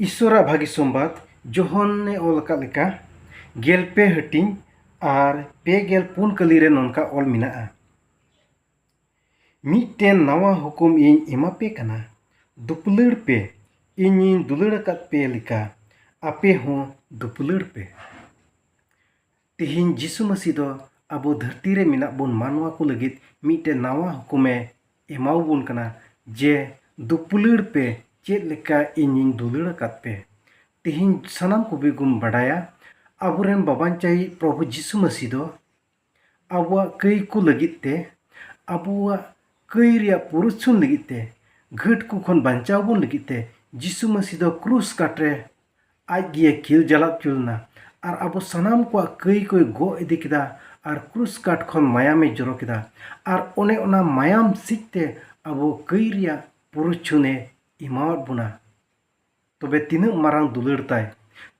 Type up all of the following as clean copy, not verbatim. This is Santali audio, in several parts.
ईश्वरा भागी संबाद जोहने ओल का लेका गेलपे हटिंग और पे गेल पुन कलीरे नोनका ओल मिना मीटेन नवा हुकुम इन एमापे कना दुपलड़ पे इन दुलड़ कत पे लिका आपे हो दुपलड़ पे तिहिन जिसु मसीह दो अबो धरती रे मिना बोन मानवा को लगित मीटे नवा हुकुमे एमाउ बोन कना जे दुपलड़ पे चेद लेका इन दुलड़ कत पे तिहिन सनाम को बेगुम बड़ाया अबुरेन बाबांचाई प्रभु जिसु मसीह दो अबुआ कई को लगित ते अबुआ कई रिया पुरुषुन लगित ते घट को खन बांचाव बोन लगित ते जिसु मसीह दो क्रूस काटरे आज गिए किल जलात चुलना और अब सनाम को कई कोई गो इदी किदा और क्रूस काट खन मायामे जरो किदा और ओने ओना मायाम सिकते अब कई रिया पुरुषुने इमावत बुना तबे तीन मारांग दुलड़ ताय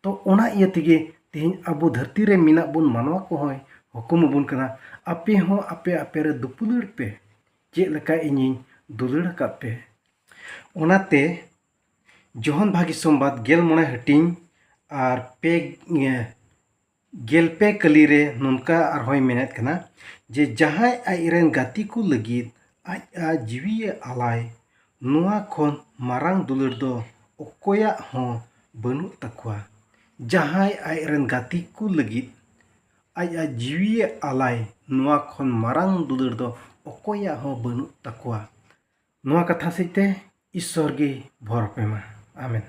तो ओना इया तेगे तेहिं अबो धरती रे मिना बुन मानवा को होय हुकुम बुन कना आपे हो आपे आपे रे दुपुलड़ पे चे लेका इनिं दुलड़ का पे ओनाते जोहन भागी संबाद गेल मोने हटिंग और पे गेल पे कली रे नुनका और होय मेनेत कना जे जहाय आइरेन गाती को लगित आज जीवी आलाय नुआ खन मारांग दुलड़ दो ओकोया हो बनु तकवा जहाय आइरेन गाती को लगित आज जीवी आलाय नुआ खन मारांग दुलड़ दो ओकोया हो बनु तकवा नुआ कथा सेते ईश्वर गे भर पेमा आमेन।